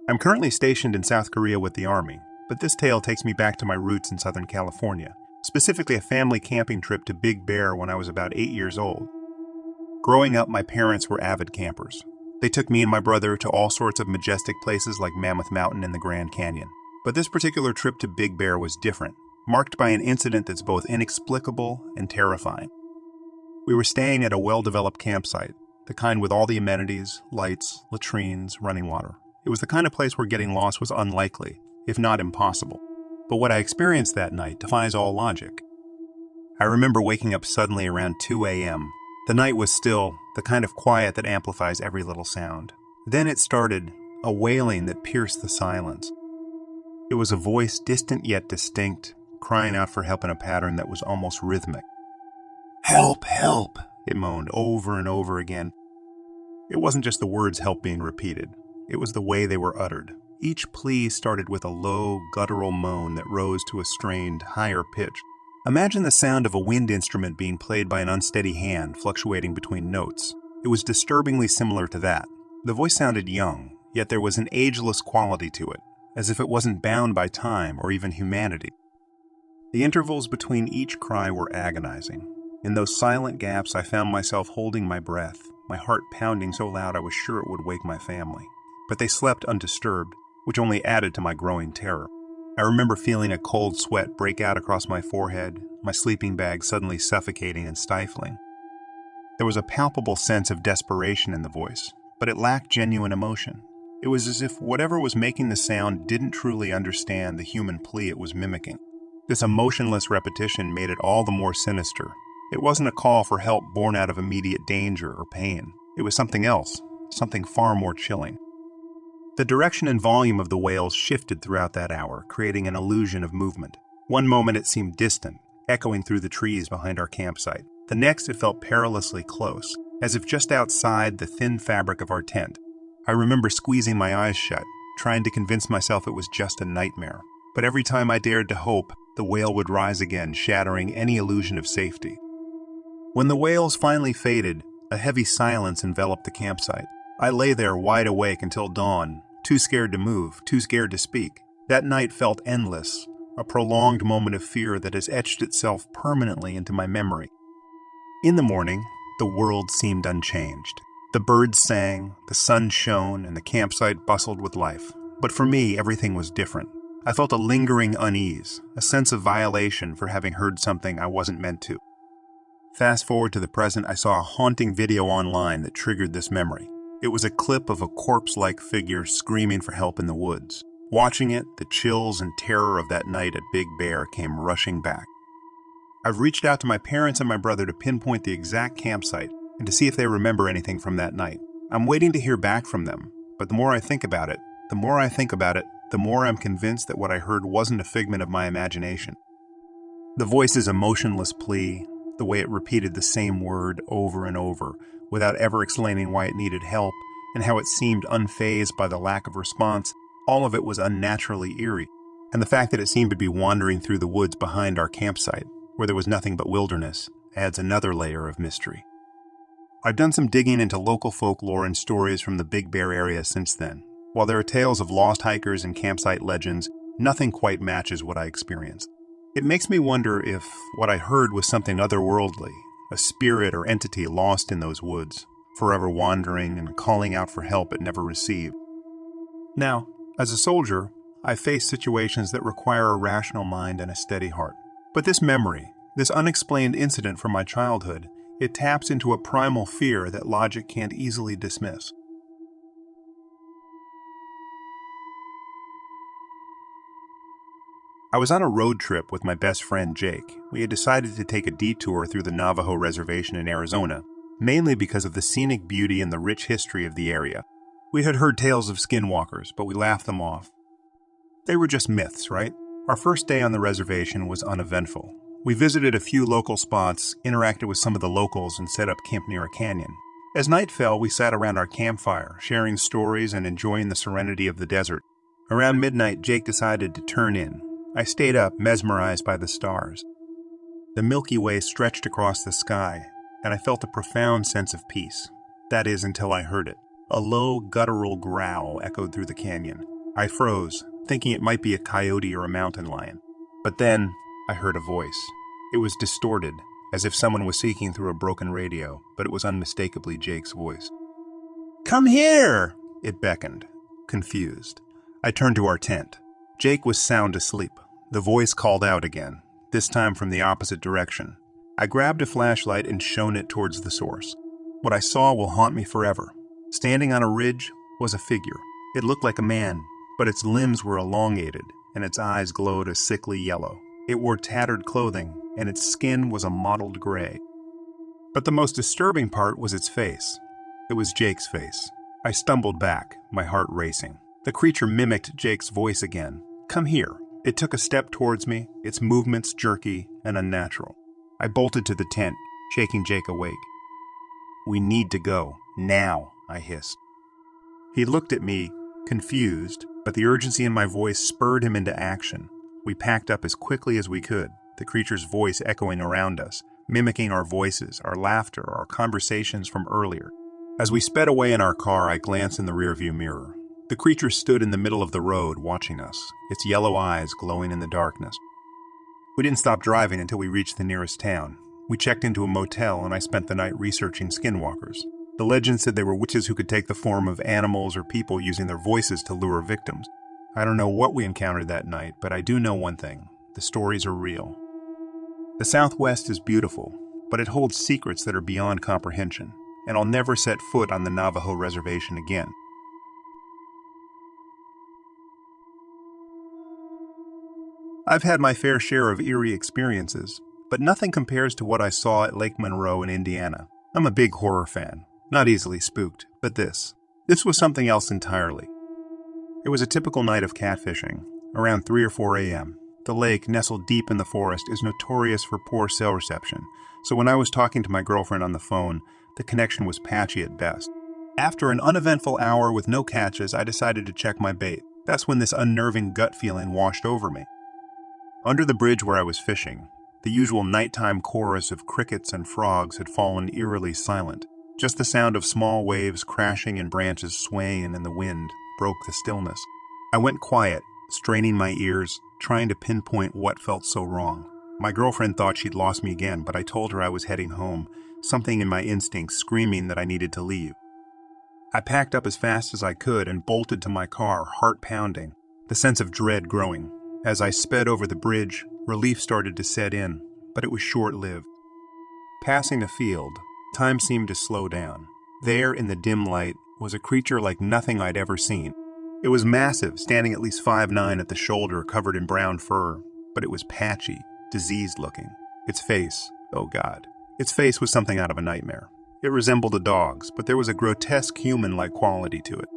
I'm currently stationed in South Korea with the Army, but this tale takes me back to my roots in Southern California, specifically a family camping trip to Big Bear when I was about 8 years old. Growing up, my parents were avid campers. They took me and my brother to all sorts of majestic places like Mammoth Mountain and the Grand Canyon. But this particular trip to Big Bear was different, marked by an incident that's both inexplicable and terrifying. We were staying at a well-developed campsite, the kind with all the amenities, lights, latrines, running water. It was the kind of place where getting lost was unlikely, if not impossible. But what I experienced that night defies all logic. I remember waking up suddenly around 2 a.m. The night was still, the kind of quiet that amplifies every little sound. Then it started, a wailing that pierced the silence. It was a voice distant yet distinct, crying out for help in a pattern that was almost rhythmic. "Help, help," it moaned over and over again. It wasn't just the words help being repeated. It was the way they were uttered. Each plea started with a low, guttural moan that rose to a strained, higher pitch. Imagine the sound of a wind instrument being played by an unsteady hand, fluctuating between notes. It was disturbingly similar to that. The voice sounded young, yet there was an ageless quality to it, as if it wasn't bound by time or even humanity. The intervals between each cry were agonizing. In those silent gaps, I found myself holding my breath, my heart pounding so loud I was sure it would wake my family. But they slept undisturbed, which only added to my growing terror. I remember feeling a cold sweat break out across my forehead, my sleeping bag suddenly suffocating and stifling. There was a palpable sense of desperation in the voice, but it lacked genuine emotion. It was as if whatever was making the sound didn't truly understand the human plea it was mimicking. This emotionless repetition made it all the more sinister. It wasn't a call for help born out of immediate danger or pain. It was something else, something far more chilling. The direction and volume of the wails shifted throughout that hour, creating an illusion of movement. One moment it seemed distant, echoing through the trees behind our campsite. The next it felt perilously close, as if just outside the thin fabric of our tent. I remember squeezing my eyes shut, trying to convince myself it was just a nightmare. But every time I dared to hope, the wail would rise again, shattering any illusion of safety. When the wails finally faded, a heavy silence enveloped the campsite. I lay there wide awake until dawn, too scared to move, too scared to speak. That night felt endless, a prolonged moment of fear that has etched itself permanently into my memory. In the morning, the world seemed unchanged. The birds sang, the sun shone, and the campsite bustled with life. But for me, everything was different. I felt a lingering unease, a sense of violation for having heard something I wasn't meant to. Fast forward to the present, I saw a haunting video online that triggered this memory. It was a clip of a corpse-like figure screaming for help in the woods. Watching it, the chills and terror of that night at Big Bear came rushing back. I've reached out to my parents and my brother to pinpoint the exact campsite and to see if they remember anything from that night. I'm waiting to hear back from them, but the more I think about it, the more I'm convinced that what I heard wasn't a figment of my imagination. The voice's emotionless plea, the way it repeated the same word over and over, without ever explaining why it needed help, and how it seemed unfazed by the lack of response, all of it was unnaturally eerie. And the fact that it seemed to be wandering through the woods behind our campsite, where there was nothing but wilderness, adds another layer of mystery. I've done some digging into local folklore and stories from the Big Bear area since then. While there are tales of lost hikers and campsite legends, nothing quite matches what I experienced. It makes me wonder if what I heard was something otherworldly, a spirit or entity lost in those woods, forever wandering and calling out for help it never received. Now, as a soldier, I face situations that require a rational mind and a steady heart. But this memory, this unexplained incident from my childhood, it taps into a primal fear that logic can't easily dismiss. I was on a road trip with my best friend Jake. We had decided to take a detour through the Navajo Reservation in Arizona, mainly because of the scenic beauty and the rich history of the area. We had heard tales of skinwalkers, but we laughed them off. They were just myths, right? Our first day on the reservation was uneventful. We visited a few local spots, interacted with some of the locals, and set up camp near a canyon. As night fell, we sat around our campfire, sharing stories and enjoying the serenity of the desert. Around midnight, Jake decided to turn in. I stayed up, mesmerized by the stars. The Milky Way stretched across the sky, and I felt a profound sense of peace. That is, until I heard it. A low, guttural growl echoed through the canyon. I froze, thinking it might be a coyote or a mountain lion. But then, I heard a voice. It was distorted, as if someone was speaking through a broken radio, but it was unmistakably Jake's voice. "Come here!" it beckoned, confused. I turned to our tent. Jake was sound asleep. The voice called out again, this time from the opposite direction. I grabbed a flashlight and shone it towards the source. What I saw will haunt me forever. Standing on a ridge was a figure. It looked like a man, but its limbs were elongated, and its eyes glowed a sickly yellow. It wore tattered clothing, and its skin was a mottled gray. But the most disturbing part was its face. It was Jake's face. I stumbled back, my heart racing. The creature mimicked Jake's voice again. "Come here." It took a step towards me, its movements jerky and unnatural. I bolted to the tent, shaking Jake awake. "We need to go, now," I hissed. He looked at me, confused, but the urgency in my voice spurred him into action. We packed up as quickly as we could, the creature's voice echoing around us, mimicking our voices, our laughter, our conversations from earlier. As we sped away in our car, I glanced in the rearview mirror. The creature stood in the middle of the road, watching us, its yellow eyes glowing in the darkness. We didn't stop driving until we reached the nearest town. We checked into a motel, and I spent the night researching skinwalkers. The legend said they were witches who could take the form of animals or people using their voices to lure victims. I don't know what we encountered that night, but I do know one thing. The stories are real. The Southwest is beautiful, but it holds secrets that are beyond comprehension, and I'll never set foot on the Navajo reservation again. I've had my fair share of eerie experiences, but nothing compares to what I saw at Lake Monroe in Indiana. I'm a big horror fan, not easily spooked, but this was something else entirely. It was a typical night of catfishing, around 3 or 4 a.m. The lake, nestled deep in the forest, is notorious for poor cell reception, so when I was talking to my girlfriend on the phone, the connection was patchy at best. After an uneventful hour with no catches, I decided to check my bait. That's when this unnerving gut feeling washed over me. Under the bridge where I was fishing, the usual nighttime chorus of crickets and frogs had fallen eerily silent. Just the sound of small waves crashing and branches swaying in the wind broke the stillness. I went quiet, straining my ears, trying to pinpoint what felt so wrong. My girlfriend thought she'd lost me again, but I told her I was heading home, something in my instincts screaming that I needed to leave. I packed up as fast as I could and bolted to my car, heart pounding, the sense of dread growing. As I sped over the bridge, relief started to set in, but it was short-lived. Passing a field, time seemed to slow down. There, in the dim light, was a creature like nothing I'd ever seen. It was massive, standing at least 5'9" at the shoulder, covered in brown fur, but it was patchy, diseased-looking. Its face, oh God, its face was something out of a nightmare. It resembled a dog's, but there was a grotesque human-like quality to it.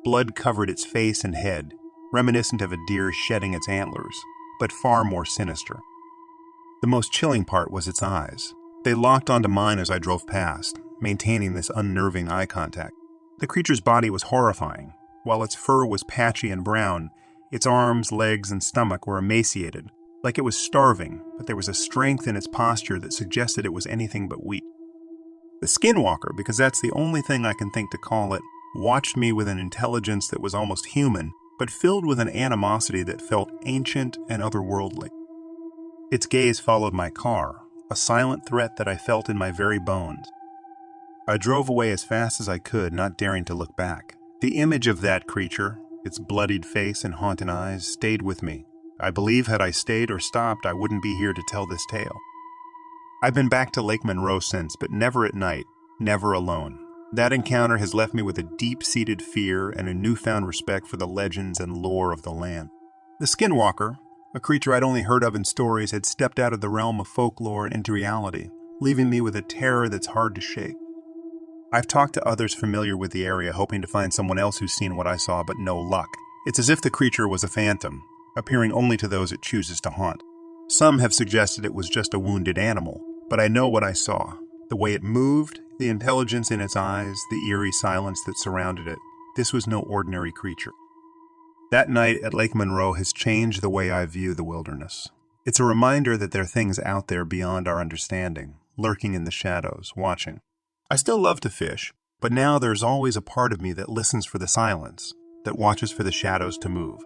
Blood covered its face and head, reminiscent of a deer shedding its antlers, but far more sinister. The most chilling part was its eyes. They locked onto mine as I drove past, maintaining this unnerving eye contact. The creature's body was horrifying. While its fur was patchy and brown, its arms, legs, and stomach were emaciated, like it was starving, but there was a strength in its posture that suggested it was anything but weak. The Skinwalker, because that's the only thing I can think to call it, watched me with an intelligence that was almost human, but filled with an animosity that felt ancient and otherworldly. Its gaze followed my car, a silent threat that I felt in my very bones. I drove away as fast as I could, not daring to look back. The image of that creature, its bloodied face and haunted eyes, stayed with me. I believe had I stayed or stopped, I wouldn't be here to tell this tale. I've been back to Lake Monroe since, but never at night, never alone. That encounter has left me with a deep-seated fear and a newfound respect for the legends and lore of the land. The Skinwalker, a creature I'd only heard of in stories, had stepped out of the realm of folklore and into reality, leaving me with a terror that's hard to shake. I've talked to others familiar with the area, hoping to find someone else who's seen what I saw, but no luck. It's as if the creature was a phantom, appearing only to those it chooses to haunt. Some have suggested it was just a wounded animal, but I know what I saw. The way it moved, the intelligence in its eyes, the eerie silence that surrounded it. This was no ordinary creature. That night at Lake Monroe has changed the way I view the wilderness. It's a reminder that there are things out there beyond our understanding, lurking in the shadows, watching. I still love to fish, but now there's always a part of me that listens for the silence, that watches for the shadows to move.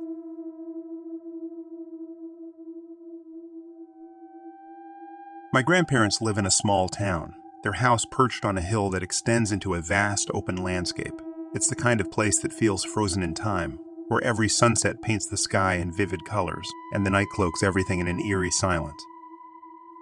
My grandparents live in a small town, their house perched on a hill that extends into a vast open landscape. It's the kind of place that feels frozen in time, where every sunset paints the sky in vivid colors, and the night cloaks everything in an eerie silence.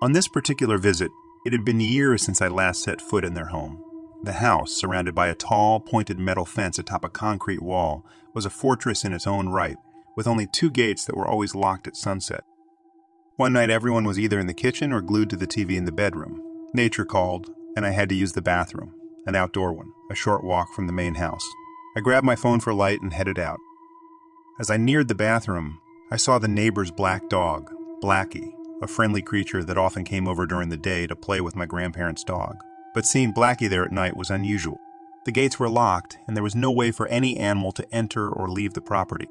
On this particular visit, it had been years since I last set foot in their home. The house, surrounded by a tall, pointed metal fence atop a concrete wall, was a fortress in its own right, with only 2 gates that were always locked at sunset. One night everyone was either in the kitchen or glued to the TV in the bedroom. Nature called, and I had to use the bathroom, an outdoor one, a short walk from the main house. I grabbed my phone for light and headed out. As I neared the bathroom, I saw the neighbor's black dog, Blackie, a friendly creature that often came over during the day to play with my grandparents' dog. But seeing Blackie there at night was unusual. The gates were locked, and there was no way for any animal to enter or leave the property.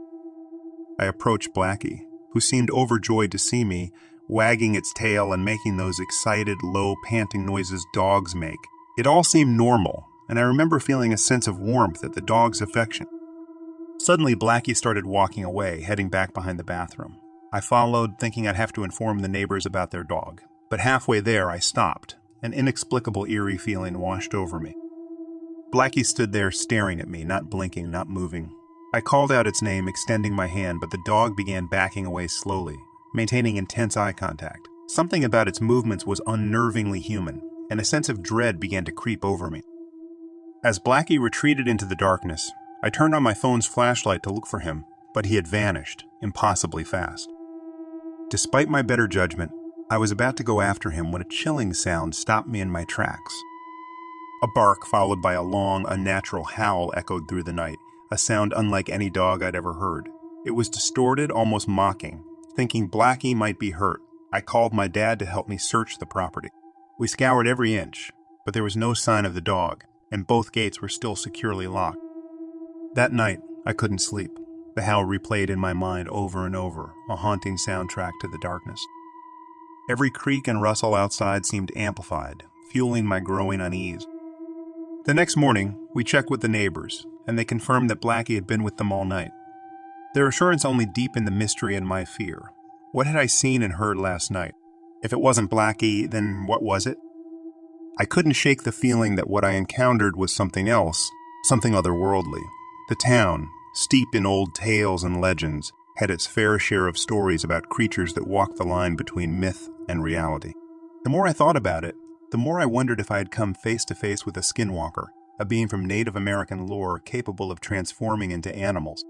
I approached Blackie, who seemed overjoyed to see me, wagging its tail and making those excited, low, panting noises dogs make. It all seemed normal, and I remember feeling a sense of warmth at the dog's affection. Suddenly, Blackie started walking away, heading back behind the bathroom. I followed, thinking I'd have to inform the neighbors about their dog. But halfway there, I stopped. An inexplicable, eerie feeling washed over me. Blackie stood there staring at me, not blinking, not moving. I called out its name, extending my hand, but the dog began backing away slowly, maintaining intense eye contact. Something about its movements was unnervingly human, and a sense of dread began to creep over me. As Blackie retreated into the darkness, I turned on my phone's flashlight to look for him, but he had vanished, impossibly fast. Despite my better judgment, I was about to go after him when a chilling sound stopped me in my tracks. A bark followed by a long, unnatural howl echoed through the night, a sound unlike any dog I'd ever heard. It was distorted, almost mocking. Thinking Blackie might be hurt, I called my dad to help me search the property. We scoured every inch, but there was no sign of the dog, and both gates were still securely locked. That night, I couldn't sleep. The howl replayed in my mind over and over, a haunting soundtrack to the darkness. Every creak and rustle outside seemed amplified, fueling my growing unease. The next morning, we checked with the neighbors, and they confirmed that Blackie had been with them all night. Their assurance only deepened the mystery and my fear. What had I seen and heard last night? If it wasn't Blackie, then what was it? I couldn't shake the feeling that what I encountered was something else, something otherworldly. The town, steeped in old tales and legends, had its fair share of stories about creatures that walked the line between myth and reality. The more I thought about it, the more I wondered if I had come face to face with a skinwalker, a being from Native American lore capable of transforming into animals.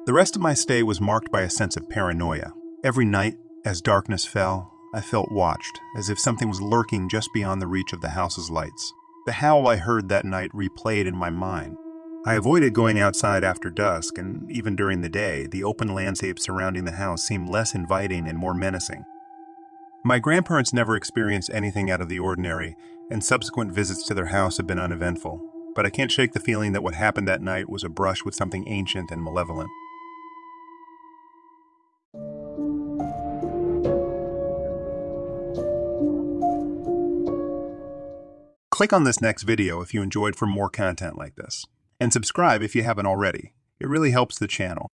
The rest of my stay was marked by a sense of paranoia. Every night, as darkness fell, I felt watched, as if something was lurking just beyond the reach of the house's lights. The howl I heard that night replayed in my mind. I avoided going outside after dusk, and even during the day, the open landscape surrounding the house seemed less inviting and more menacing. My grandparents never experienced anything out of the ordinary, and subsequent visits to their house have been uneventful. But I can't shake the feeling that what happened that night was a brush with something ancient and malevolent. Click on this next video if you enjoyed for more content like this. And subscribe if you haven't already. It really helps the channel.